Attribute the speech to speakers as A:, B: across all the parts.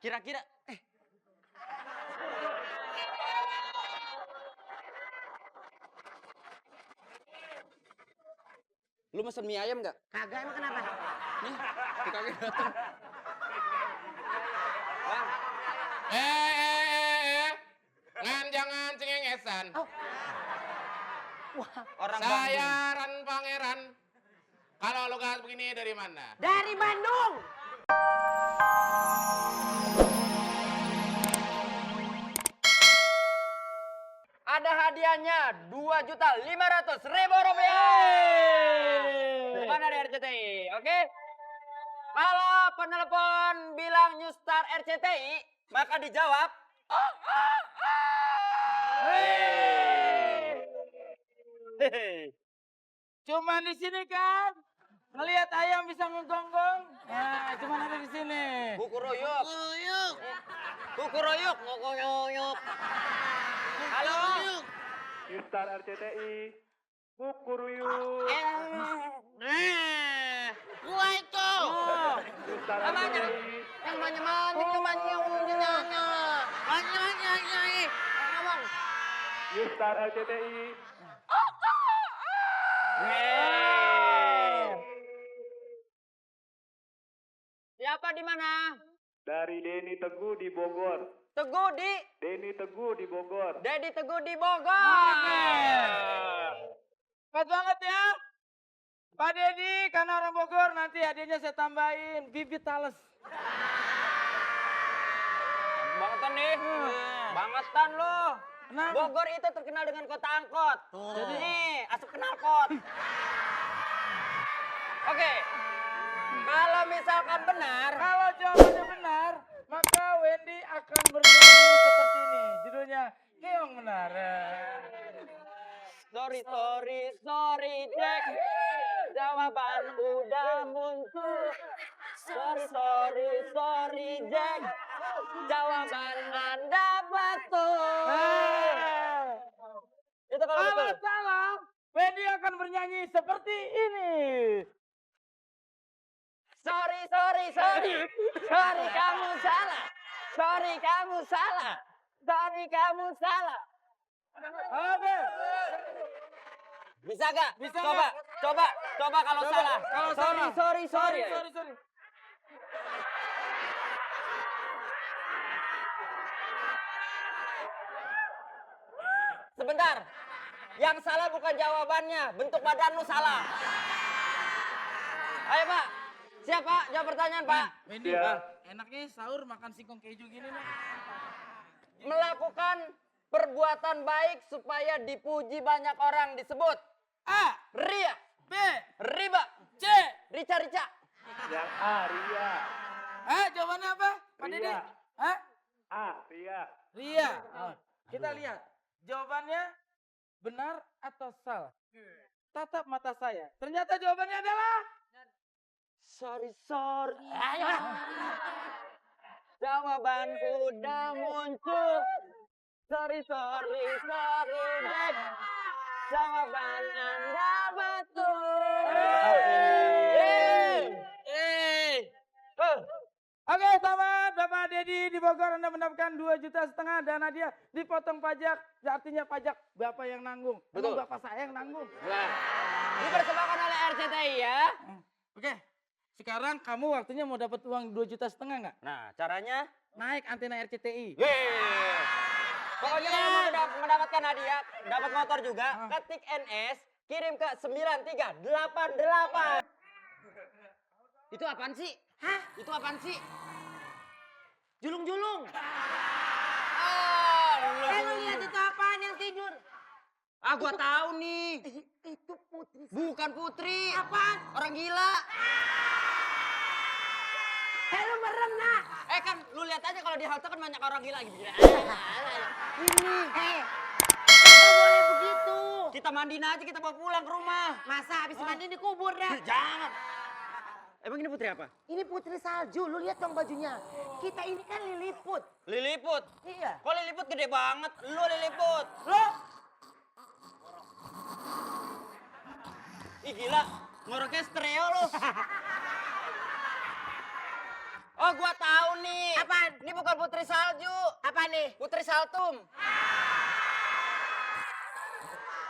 A: Kira-kira lu mesen mie ayam nggak?
B: Kagak, emang kenapa?
A: Nih, kakaknya datang. Bang,
C: Ngan jangan cengengesan.
B: Oh. Wah,
A: orang
C: Saya
A: Bandung.
C: Ran Pangeran. Kalau lo gak begini dari mana?
B: dari Bandung.
A: Ada hadiahnya 2.500.000 rupiah. Mana dari RCTI? Oke? Kalau penelpon bilang New Star RCTI, maka dijawab. Hehehe.
D: Cuman di sini kan ngelihat ayam bisa ngegonggong. Nah, cuman ada di sini.
A: Kukuruyuk. Kukuruyuk. Kukuruyuk. Halo.
E: Star RCTI, Kukuruyuk.
A: Gua itu.
E: Star
A: Namanya.
E: RCTI,
A: Yang manja-manja, manja-manja. Manja-manja. Ngomong.
E: Star RCTI,
A: Siapa di mana?
E: dari Denny Teguh di Bogor.
A: Teguh di
E: Denny Teguh di Bogor.
A: Dedi Teguh di Bogor.
D: Pas banget ya. Pak Dedi, karena orang Bogor nanti hadiahnya saya tambahin bibit tales.
A: Bangetan nih. Bangetan lo.
D: Kenapa?
A: Bogor itu terkenal dengan kota angkot. Jadi nih, asap knalpot. Oke. Kalau misalkan benar,
D: Kalau jawabannya benar, maka Wendy akan bernyanyi seperti ini. Judulnya Keong Benar.
A: sorry Jack. Jawaban udah muncul. Sorry Jack. Jawaban Anda betul. Itu kalau
D: Kalau
A: betul.
D: salah, Wendy akan bernyanyi seperti ini.
A: Sorry kamu salah. Sorry kamu salah.
D: Oke.
A: Bisa gak?
D: Bisa
A: Coba,
D: nggak?
A: coba kalau salah.
D: Kalau salah.
A: Sorry.
D: Sorry.
A: Sebentar. Yang salah bukan jawabannya, bentuk badan lu salah. Ayo Pak, siap Pak, jawab pertanyaan Pak.
D: Wendy,
E: Ya.
D: enaknya sahur makan singkong keju gini nih.
A: Melakukan perbuatan baik supaya dipuji banyak orang disebut.
D: A,
A: Ria,
D: B,
A: riba,
D: C.
A: rica.
E: Yang A, Ria.
D: Jawabannya apa? Pak
E: Ria.
D: Dede?
E: A, Ria.
D: Ria. Kita lihat. Jawabannya benar atau salah? Tatap mata saya. Ternyata jawabannya adalah
A: Sorry. Ayo. Jawaban udah muncul. Sorry, Jack. Jawaban Anda betul.
D: Oke, selamat Bapak Dedi di Bogor. Anda mendapatkan 2,5 juta dan hadiah dipotong pajak. Artinya pajak Bapak yang nanggung.
A: Betul.
D: Emang Bapak saya yang nanggung.
A: Dipersembahkan oleh RCTI ya.
D: Oke, sekarang kamu waktunya mau dapat uang 2,5 juta nggak?
A: Nah, caranya?
D: Naik antena RCTI.
A: Pokoknya kalau mau mendapatkan hadiah, dapat motor juga, ketik NS, kirim ke 9388. Itu apaan sih?
B: Hah?
A: Itu apaan sih? Julung-julung.
B: Lu lihat itu apaan yang tidur?
A: Gua tahu nih.
B: Itu Putri.
A: Bukan Putri.
B: Apaan?
A: Orang gila.
B: Lu merem, nak.
A: Kan lu lihat aja kalau di halte kan banyak orang gila gitu.
B: Ini. Nggak boleh begitu.
A: Kita mandiin aja, kita bawa pulang ke rumah.
B: Masa habis mandi dikubur dah.
A: Jangan. Emang ini Putri apa?
B: Ini Putri Salju, lu lihat dong bajunya. Kita ini kan Liliput.
A: Liliput.
B: Iya.
A: Kok Liliput gede banget? Lu Liliput.
B: Lo
A: Ih gila, ngoroknya stereo lu. Oh gua tahu nih.
B: Apaan?
A: Ini bukan putri salju.
B: Apa nih?
A: Putri saltum.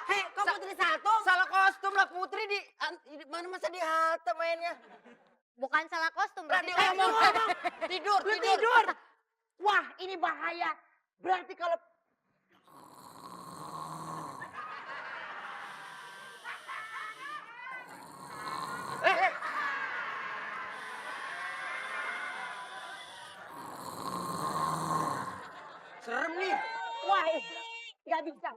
B: Hei, kok putri satu?
A: Salah kostum lah putri di mana masa di halte mainnya.
F: Bukan salah kostum, berarti
A: Tadi ngomong. Tidur,
B: Lu
A: tidur.
B: tidur. Wah, ini bahaya. Berarti kalau
A: Serem nih.
B: wah, nggak bisa.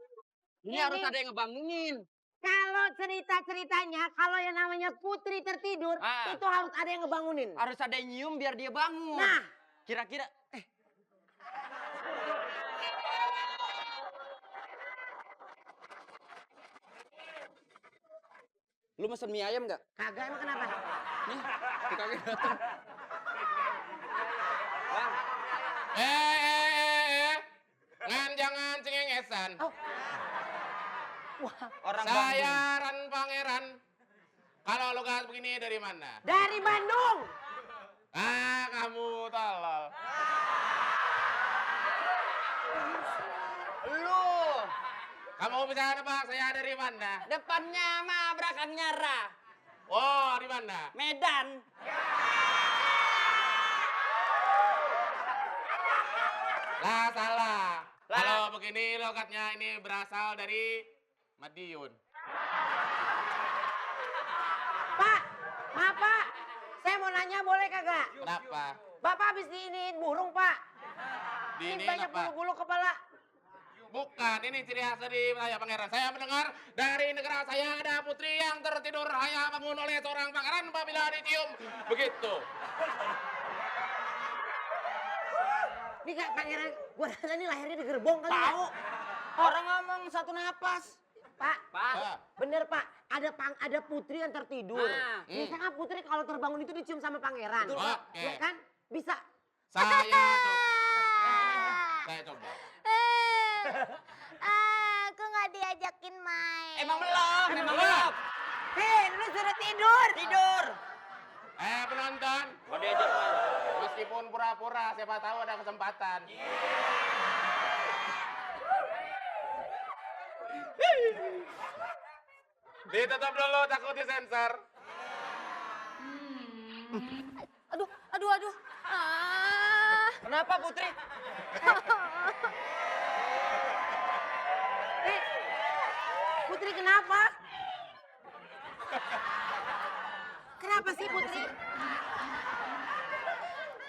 A: Ini harus ada yang ngebangunin.
B: Kalau cerita-ceritanya, kalau yang namanya putri tertidur,
A: Ah.
B: itu harus ada yang ngebangunin.
A: Harus ada yang nyium biar dia bangun.
B: Nah,
A: Kira-kira lu mesen mie ayam nggak?
B: kagak emang kenapa?
A: Nih, tukangnya datang. Bang,
C: Ngan jangan cengengesan.
B: Oh. Wah,
A: orang
C: Saya
A: Bandung.
C: Ran Pangeran. Kalau logat begini dari mana?
B: dari Bandung.
C: Ah, kamu tolol.
A: Lu
C: Kamu bisa nebak saya dari mana?
A: depannya mah belakangnya Ra.
C: Oh, di mana?
A: Medan.
C: Lah, salah.
A: Lah.
C: Kalau begini logatnya ini berasal dari Madiun.
B: Pak, maaf Pak. Saya mau nanya boleh kagak?
C: Kenapa?
B: Bapak habis diiniin burung Pak.
C: Di ini
B: banyak
C: apa?
B: bulu-bulu kepala.
C: Bukan, ini ciri khas dari wilayah pangeran. Saya mendengar dari negara saya ada putri yang tertidur hanya bangun oleh seorang pangeran apabila dicium. Begitu.
B: Ini kak pangeran, gua rasa ini lahirnya di gerbong kali ya.
A: Tahu. Orang ngomong satu napas.
B: Pak,
A: Pak.
C: Ah,
B: bener Pak. Ada putri yang tertidur.
A: Ah.
B: Biasanya putri kalau terbangun itu dicium sama pangeran.
A: Betul,
C: Pak.
B: Ya kan? Bisa.
C: saya coba. Saya coba.
F: Aku nggak diajakin main.
A: Emang belum, emang belum.
B: Hei, lu sudah tidur.
A: Tidur.
C: Penonton,
A: Mau diajak main.
C: meskipun pura-pura, siapa tahu ada kesempatan. Ditutup dulu, takut disensor.
F: Aduh, aduh, aduh. Ah.
A: Kenapa Putri?
B: Putri kenapa? Kenapa sih Putri?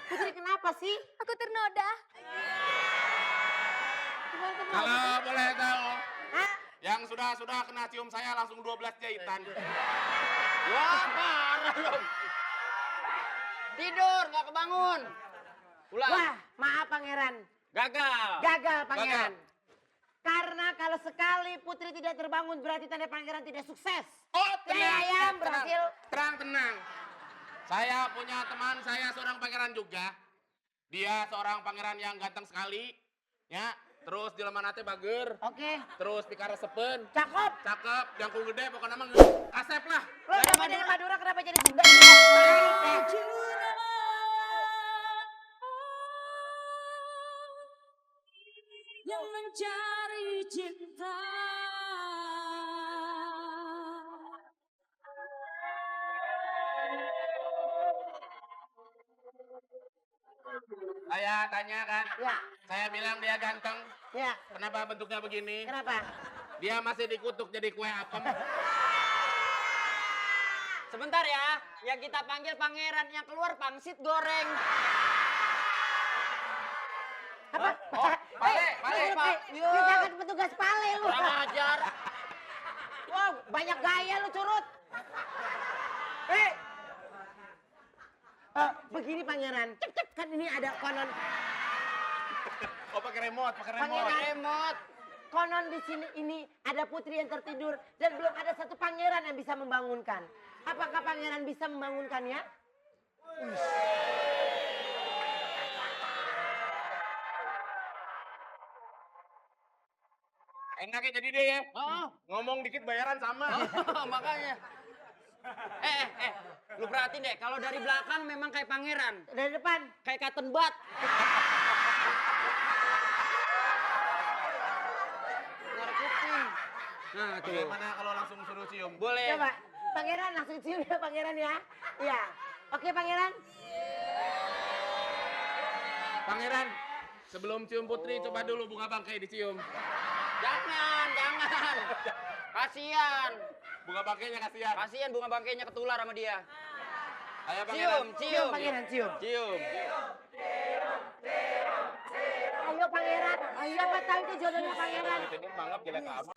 B: Putri kenapa sih?
F: Aku ternoda.
C: Kalau boleh tahu,
B: Hah?
C: yang sudah kena cium saya langsung 12 jahitan.
A: Wah, parah dong. Tidur, nggak kebangun. Ulang.
B: Wah, maaf pangeran.
A: Gagal.
B: Gagal pangeran. Karena kalau sekali Putri tidak terbangun berarti tanda pangeran tidak sukses.
C: Oh,
B: Ayam berhasil.
C: Tenang. Saya punya teman saya seorang pangeran juga. Dia seorang pangeran yang ganteng sekali. Ya, terus di lemah nate bager.
B: Oke,
C: Terus di karesepen.
B: cakep.
C: Cakep, jangkung gede, pokoknya nama kasep lah.
B: Lo kenapa dari Madura kenapa jadi Sunda?
G: Yang mencari cinta.
C: Saya tanya kan,
B: Ya,
C: saya bilang dia ganteng.
B: ya.
C: Kenapa bentuknya begini?
B: Kenapa?
C: Dia masih dikutuk jadi kue apem.
A: Sebentar ya, yang kita panggil pangeran, yang keluar pangsit goreng.
B: Apa?
C: Oh, Pale, Pak.
B: Lu jangan petugas Pale lu.
A: Kurang ajar.
B: Wow, banyak gaya lu curut. Hei. Begini pangeran, kan ini ada konon
C: Oh, pakai remote.
B: pangeran
A: Remote.
B: konon di sini ini ada putri yang tertidur dan belum ada satu pangeran yang bisa membangunkan. Apakah pangeran bisa membangunkannya?
C: Enaknya jadi deh ya.
A: Oh,
C: Ngomong dikit bayaran sama.
A: makanya. Lu perhatiin deh, kalau dari belakang memang kayak pangeran.
B: Dari depan.
A: Kayak cotton bud. Nah, tuh.
C: Bagaimana kalau langsung suruh cium?
A: Boleh.
B: Coba, pangeran langsung cium ya pangeran ya. Iya. Oke pangeran.
C: Pangeran, sebelum cium putri coba dulu bunga bangkai dicium.
A: Jangan. Kasian.
C: Bunga bangkainya kasihan.
A: Kasian bunga bangkainya ketular sama dia.
C: Ayo pangeran.
B: Cium pangeran cium.
A: Cium.
B: Ayo pangeran. Siapa tahu itu jodohnya pangeran.
C: Ini mangap jelek amat.